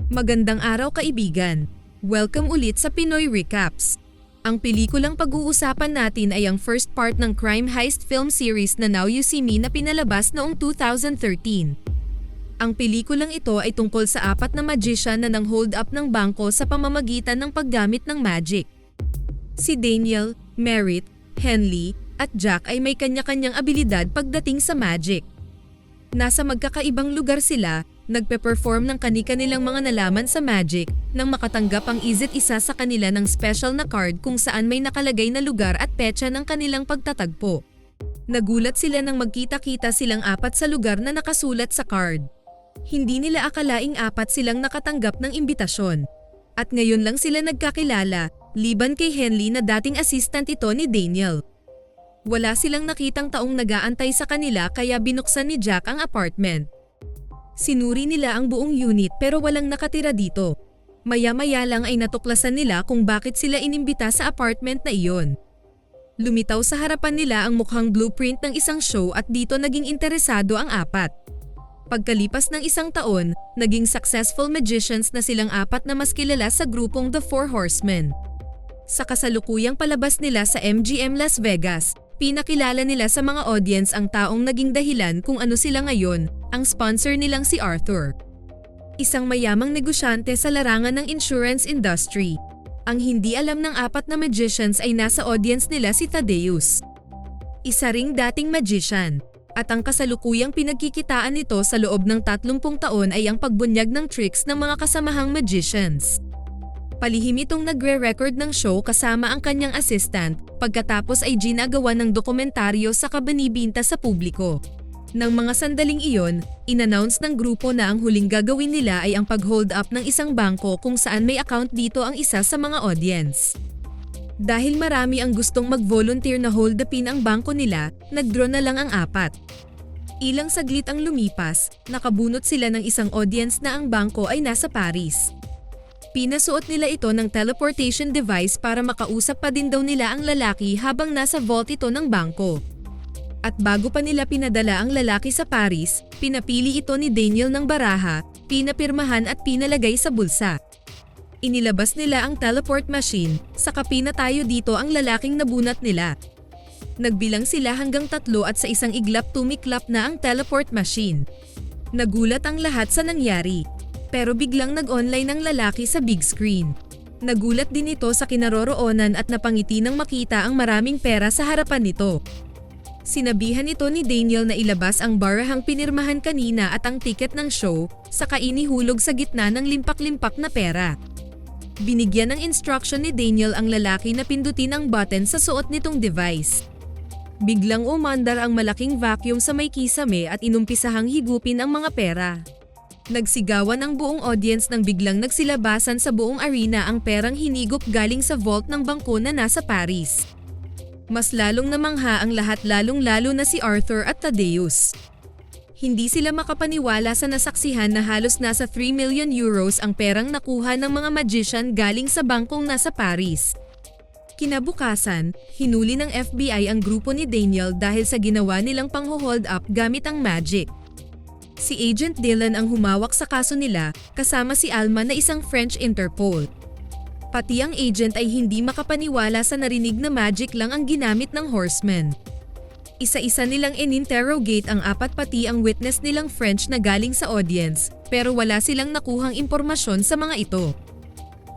Magandang araw kaibigan. Welcome ulit sa Pinoy Recaps. Ang pelikulang pag-uusapan natin ay ang first part ng crime heist film series na Now You See Me na pinalabas noong 2013. Ang pelikulang ito ay tungkol sa apat na magician na nang-hold up ng bangko sa pamamagitan ng paggamit ng magic. Si Daniel, Merritt, Henley, at Jack ay may kanya-kanyang abilidad pagdating sa magic. Nasa magkakaibang lugar sila, nagpe-perform ng kani-kanilang mga nalaman sa magic nang makatanggap ang isa't isa sa kanila ng special na card kung saan may nakalagay na lugar at petsa ng kanilang pagtatagpo. Nagulat sila nang magkita-kita silang apat sa lugar na nakasulat sa card. Hindi nila akalaing apat silang nakatanggap ng imbitasyon. At ngayon lang sila nagkakilala, liban kay Henley na dating assistant ito ni Daniel. Wala silang nakitang taong nag-aantay sa kanila kaya binuksan ni Jack ang apartment. Sinuri nila ang buong unit pero walang nakatira dito. Maya-maya lang ay natuklasan nila kung bakit sila inimbita sa apartment na iyon. Lumitaw sa harapan nila ang mukhang blueprint ng isang show at dito naging interesado ang apat. Pagkalipas ng isang taon, naging successful magicians na silang apat na mas kilala sa grupong The Four Horsemen. Sa kasalukuyang palabas nila sa MGM Las Vegas, pinakilala nila sa mga audience ang taong naging dahilan kung ano sila ngayon, ang sponsor nilang si Arthur. Isang mayamang negosyante sa larangan ng insurance industry. Ang hindi alam ng apat na magicians ay nasa audience nila si Thaddeus. Isa ring dating magician. At ang kasalukuyang pinagkikitaan nito sa loob ng 30 taon ay ang pagbunyag ng tricks ng mga kasamahang magicians. Palihim itong nagre-record ng show kasama ang kanyang assistant, pagkatapos ay ginagawa ng dokumentaryo sa kabanibinta sa publiko. Nang mga sandaling iyon, inannounce ng grupo na ang huling gagawin nila ay ang pag-hold up ng isang bangko kung saan may account dito ang isa sa mga audience. Dahil marami ang gustong mag-volunteer na hold upin ang bangko nila, nag-draw na lang ang apat. Ilang saglit ang lumipas, nakabunot sila ng isang audience na ang bangko ay nasa Paris. Pinasuot nila ito ng teleportation device para makausap pa din daw nila ang lalaki habang nasa vault ito ng bangko. At bago pa nila pinadala ang lalaki sa Paris, pinapili ito ni Daniel ng baraha, pinapirmahan at pinalagay sa bulsa. Inilabas nila ang teleport machine, saka pinatayo dito ang lalaking nabunat nila. Nagbilang sila hanggang 3 at sa isang iglap tumiklap na ang teleport machine. Nagulat ang lahat sa nangyari. Pero biglang nag-online ang lalaki sa big screen. Nagulat din ito sa kinaroroonan at napangiti nang makita ang maraming pera sa harapan nito. Sinabihan ito ni Daniel na ilabas ang barahang pinirmahan kanina at ang ticket ng show, saka inihulog sa gitna ng limpak-limpak na pera. Binigyan ng instruction ni Daniel ang lalaki na pindutin ang button sa suot nitong device. Biglang umandar ang malaking vacuum sa may kisame at inumpisahang higupin ang mga pera. Nagsigawan ang buong audience nang biglang nagsilabasan sa buong arena ang perang hinigop galing sa vault ng bangko na nasa Paris. Mas lalong namangha ang lahat lalong-lalo na si Arthur at Thaddeus. Hindi sila makapaniwala sa nasaksihan na halos nasa 3 million euros ang perang nakuha ng mga magician galing sa bangkong nasa Paris. Kinabukasan, hinuli ng FBI ang grupo ni Daniel dahil sa ginawa nilang pang-hold up gamit ang magic. Si Agent Dylan ang humawak sa kaso nila, kasama si Alma na isang French Interpol. Pati ang agent ay hindi makapaniwala sa narinig na magic lang ang ginamit ng horsemen. Isa-isa nilang in-interrogate ang apat pati ang witness nilang French na galing sa audience, pero wala silang nakuhang impormasyon sa mga ito.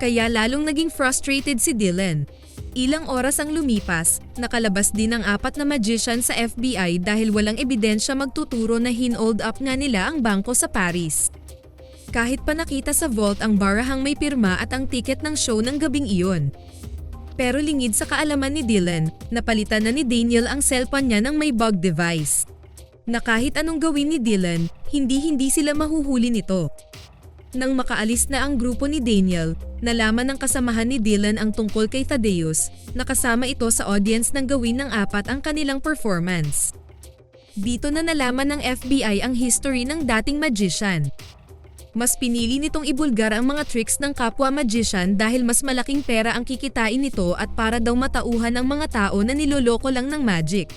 Kaya lalong naging frustrated si Dylan. Ilang oras ang lumipas, nakalabas din ang apat na magician sa FBI dahil walang ebidensya magtuturo na hin-hold up nga nila ang bangko sa Paris. Kahit pa nakita sa vault ang barahang may pirma at ang ticket ng show ng gabing iyon. Pero lingid sa kaalaman ni Dylan, napalitan na ni Daniel ang cellphone niya ng may bug device. Na kahit anong gawin ni Dylan, hindi sila mahuhuli nito. Nang makaalis na ang grupo ni Daniel, nalaman ng kasamahan ni Dylan ang tungkol kay Thaddeus, nakasama ito sa audience ng gawin ng apat ang kanilang performance. Dito na nalaman ng FBI ang history ng dating magician. Mas pinili nitong ibulgar ang mga tricks ng kapwa magician dahil mas malaking pera ang kikitain nito at para daw matauhan ang mga tao na niloloko lang ng magic.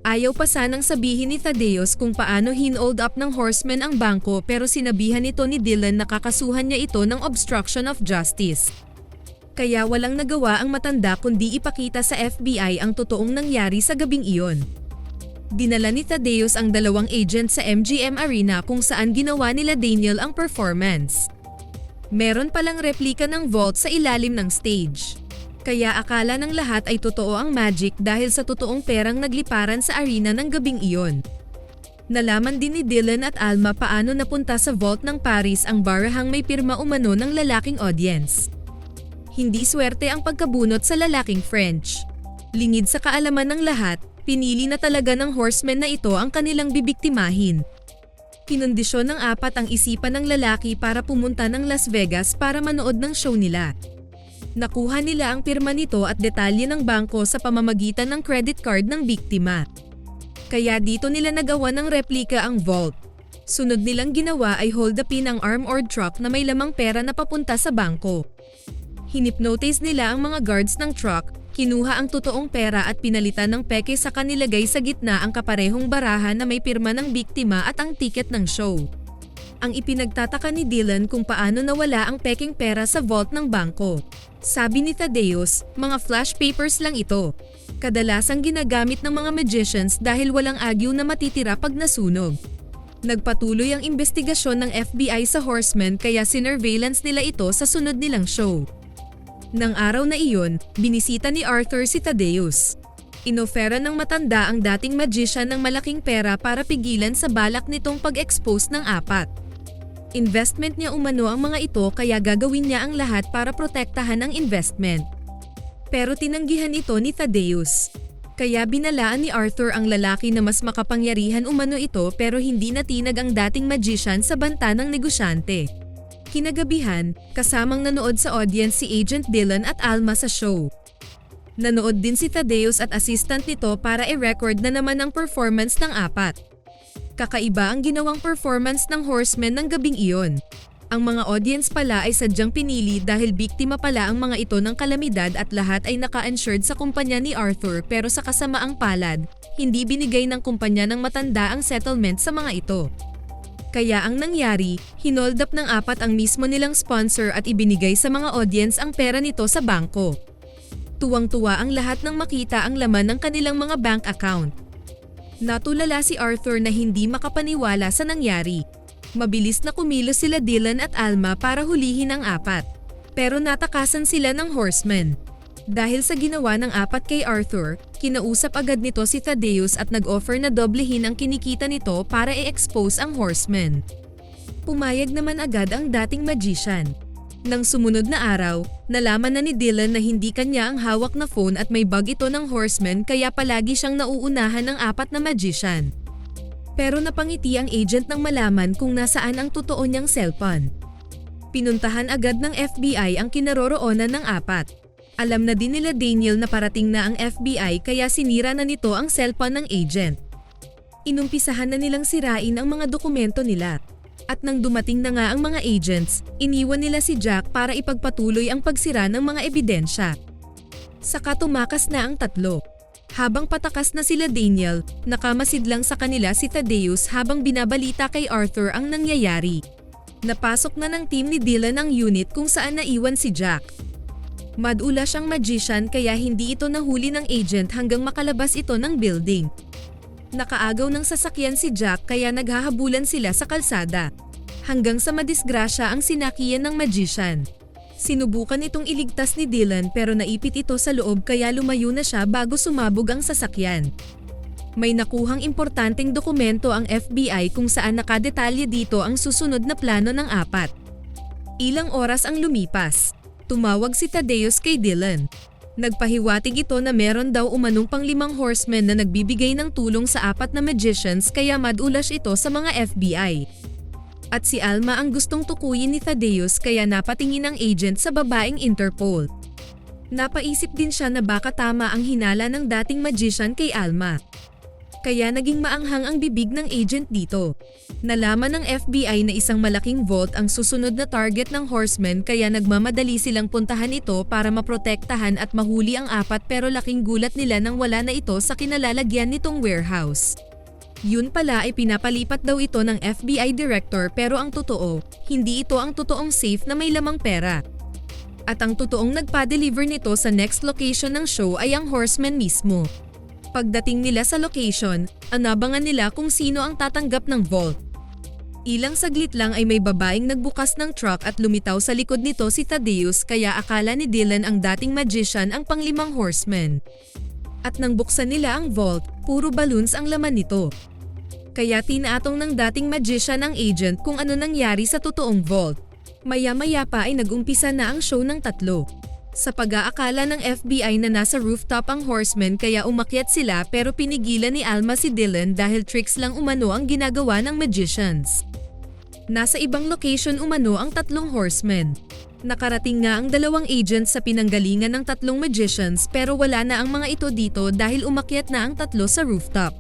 Ayaw pa sanang sabihin ni Thaddeus kung paano hinold up ng horsemen ang bangko pero sinabihan ito ni Dylan na kakasuhan niya ito ng obstruction of justice. Kaya walang nagawa ang matanda kundi ipakita sa FBI ang totoong nangyari sa gabing iyon. Dinala ni Thaddeus ang dalawang agent sa MGM Arena kung saan ginawa nila Daniel ang performance. Meron palang replika ng vault sa ilalim ng stage. Kaya akala ng lahat ay totoo ang magic dahil sa totoong perang nagliparan sa arena ng gabing iyon. Nalaman din ni Dylan at Alma paano napunta sa vault ng Paris ang barahang may pirma umano ng lalaking audience. Hindi swerte ang pagkabunot sa lalaking French. Lingid sa kaalaman ng lahat, pinili na talaga ng horsemen na ito ang kanilang bibiktimahin. Kinondisyon ng apat ang isipan ng lalaki para pumunta ng Las Vegas para manood ng show nila. Nakuha nila ang pirma nito at detalye ng bangko sa pamamagitan ng credit card ng biktima. Kaya dito nila nagawa ng replika ang vault. Sunod nilang ginawa ay hold-upin ang armored truck na may lamang pera na papunta sa bangko. Hinipnotize nila ang mga guards ng truck, kinuha ang totoong pera at pinalitan ng peke sa kanilagay sa gitna ang kaparehong baraha na may pirma ng biktima at ang tiket ng show. Ang ipinagtataka ni Dylan kung paano nawala ang peking pera sa vault ng bangko. Sabi ni Thaddeus, mga flash papers lang ito. Kadalasang ginagamit ng mga magicians dahil walang agyo na matitira pag nasunog. Nagpatuloy ang investigasyon ng FBI sa horsemen kaya sinurveillance nila ito sa sunod nilang show. Nang araw na iyon, binisita ni Arthur si Thaddeus. Inofera ng matanda ang dating magician ng malaking pera para pigilan sa balak nitong pag-expose ng apat. Investment niya umano ang mga ito kaya gagawin niya ang lahat para protektahan ang investment. Pero tinanggihan ito ni Thaddeus. Kaya binalaan ni Arthur ang lalaki na mas makapangyarihan umano ito pero hindi natinag ang dating magician sa banta ng negosyante. Kinagabihan, kasamang nanood sa audience si Agent Dylan at Alma sa show. Nanood din si Thaddeus at assistant nito para i-record na naman ang performance ng apat. Kakaiba ang ginawang performance ng horsemen ng gabing iyon. Ang mga audience pala ay sadyang pinili dahil biktima pala ang mga ito ng kalamidad at lahat ay naka-insured sa kumpanya ni Arthur pero sa kasamaang palad, hindi binigay ng kumpanya ng matanda ang settlement sa mga ito. Kaya ang nangyari, hinold up ng apat ang mismo nilang sponsor at ibinigay sa mga audience ang pera nito sa bangko. Tuwang-tuwa ang lahat nang makita ang laman ng kanilang mga bank account. Natulala si Arthur na hindi makapaniwala sa nangyari. Mabilis na kumilos sila Dylan at Alma para hulihin ang apat. Pero natakasan sila ng horsemen. Dahil sa ginawa ng apat kay Arthur, kinausap agad nito si Thaddeus at nag-offer na doblehin ang kinikita nito para i-expose ang horsemen. Pumayag naman agad ang dating magician. Nang sumunod na araw, nalaman na ni Dylan na hindi kanya ang hawak na phone at may bag ito ng horseman kaya palagi siyang nauunahan ng apat na magician. Pero napangiti ang agent nang malaman kung nasaan ang totoo niyang cellphone. Pinuntahan agad ng FBI ang kinaroroonan ng apat. Alam na din nila Daniel na parating na ang FBI kaya sinira na nito ang cellphone ng agent. Inumpisahan na nilang sirain ang mga dokumento nila. At nang dumating na nga ang mga agents, iniwan nila si Jack para ipagpatuloy ang pagsira ng mga ebidensya. Saka tumakas na ang tatlo. Habang patakas na sila Daniel, nakamasid lang sa kanila si Thaddeus habang binabalita kay Arthur ang nangyayari. Napasok na ng team ni Dylan ang unit kung saan naiwan si Jack. Madula siyang magician kaya hindi ito nahuli ng agent hanggang makalabas ito ng building. Nakaagaw ng sasakyan si Jack kaya naghahabulan sila sa kalsada. Hanggang sa madisgrasya ang sinakiyan ng magician. Sinubukan itong iligtas ni Dylan pero naipit ito sa loob kaya lumayo na siya bago sumabog ang sasakyan. May nakuhang importanteng dokumento ang FBI kung saan nakadetalye dito ang susunod na plano ng apat. Ilang oras ang lumipas. Tumawag si Thaddeus kay Dylan. Nagpahiwatig ito na meron daw umanong pang-5 horsemen na nagbibigay ng tulong sa apat na magicians kaya madulas ito sa mga FBI. At si Alma ang gustong tukuyin ni Thaddeus kaya napatingin ang agent sa babaeng Interpol. Napaisip din siya na baka tama ang hinala ng dating magician kay Alma. Kaya naging maanghang ang bibig ng agent dito. Nalaman ng FBI na isang malaking vault ang susunod na target ng Horsemen kaya nagmamadali silang puntahan ito para maprotektahan at mahuli ang apat pero laking gulat nila nang wala na ito sa kinalalagyan nitong warehouse. Yun pala ay pinapalipat daw ito ng FBI director pero ang totoo, hindi ito ang totoong safe na may lamang pera. At ang totoong nagpa-deliver nito sa next location ng show ay ang Horsemen mismo. Pagdating nila sa location, anabangan nila kung sino ang tatanggap ng vault. Ilang saglit lang ay may babaeng nagbukas ng truck at lumitaw sa likod nito si Thaddeus kaya akala ni Dylan ang dating magician ang panglimang Horseman. At nang buksan nila ang vault, puro balloons ang laman nito. Kaya tinatong ng dating magician ang agent kung ano nangyari sa totoong vault. Maya-maya pa ay nag-umpisa na ang show ng tatlo. Sa pag-aakala ng FBI na nasa rooftop ang Horsemen kaya umakyat sila pero pinigilan ni Alma si Dylan dahil tricks lang umano ang ginagawa ng magicians. Nasa ibang location umano ang tatlong Horsemen. Nakarating nga ang dalawang agents sa pinanggalingan ng tatlong magicians pero wala na ang mga ito dito dahil umakyat na ang tatlo sa rooftop.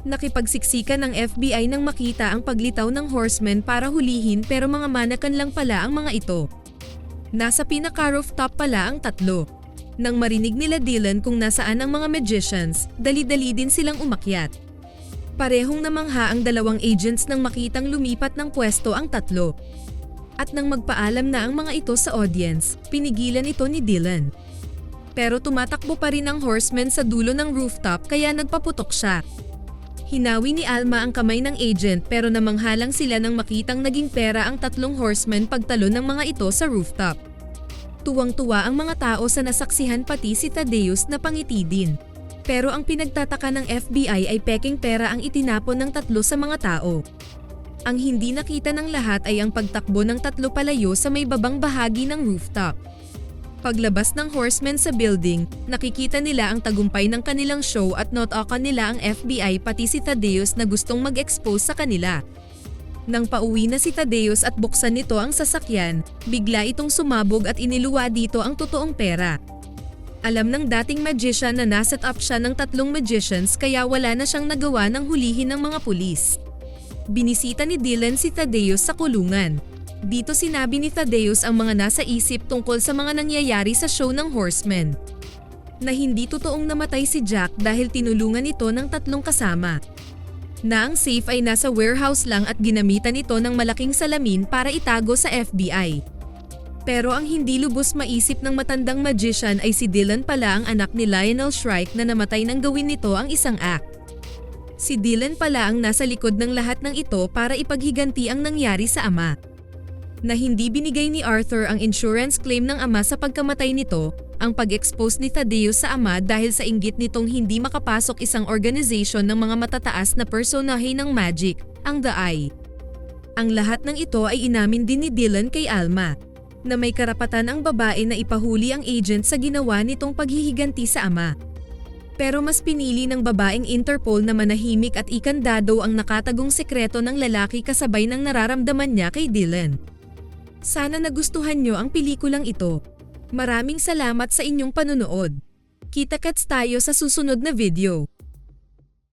Nakipagsiksikan ng FBI nang makita ang paglitaw ng Horsemen para hulihin pero mga manakan lang pala ang mga ito. Nasa pinaka-rooftop pala ang tatlo. Nang marinig nila Dylan kung nasaan ang mga magicians, dali-dali din silang umakyat. Parehong namangha ang dalawang agents nang makitang lumipat ng pwesto ang tatlo. At nang magpaalam na ang mga ito sa audience, pinigilan ito ni Dylan. Pero tumatakbo pa rin ang Horsemen sa dulo ng rooftop kaya nagpaputok siya. Hinawi ni Alma ang kamay ng agent pero namanghalang sila nang makitang naging pera ang tatlong Horsemen pagtalon ng mga ito sa rooftop. Tuwang-tuwa ang mga tao sa nasaksihan pati si Thaddeus na pangiti din. Pero ang pinagtataka ng FBI ay peking pera ang itinapon ng tatlo sa mga tao. Ang hindi nakita ng lahat ay ang pagtakbo ng tatlo palayo sa may babang bahagi ng rooftop. Paglabas ng Horsemen sa building, nakikita nila ang tagumpay ng kanilang show at notakan nila ang FBI pati si Thaddeus na gustong mag-expose sa kanila. Nang pauwi na si Thaddeus at buksan nito ang sasakyan, bigla itong sumabog at iniluwa dito ang totoong pera. Alam ng dating magician na naset up siya ng tatlong magicians kaya wala na siyang nagawa ng hulihin ng mga pulis. Binisita ni Dylan si Thaddeus sa kulungan. Dito sinabi ni Thaddeus ang mga nasa isip tungkol sa mga nangyayari sa show ng Horsemen. Na hindi totoong namatay si Jack dahil tinulungan ito ng tatlong kasama. Na ang safe ay nasa warehouse lang at ginamitan ito ng malaking salamin para itago sa FBI. Pero ang hindi lubos maisip ng matandang magician ay si Dylan pala ang anak ni Lionel Shrike na namatay nang gawin nito ang isang act. Si Dylan pala ang nasa likod ng lahat ng ito para ipaghiganti ang nangyari sa ama. Na hindi binigay ni Arthur ang insurance claim ng ama sa pagkamatay nito, ang pag-expose ni Thaddeus sa ama dahil sa inggit nitong hindi makapasok isang organization ng mga matataas na personahe ng magic, ang The Eye. Ang lahat ng ito ay inamin din ni Dylan kay Alma, na may karapatan ang babae na ipahuli ang agent sa ginawa nitong paghihiganti sa ama. Pero mas pinili ng babaeng Interpol na manahimik at ikandado ang nakatagong sekreto ng lalaki kasabay ng nararamdaman niya kay Dylan. Sana nagustuhan nyo ang pelikulang ito. Maraming salamat sa inyong panunood. Kita-kits tayo sa susunod na video.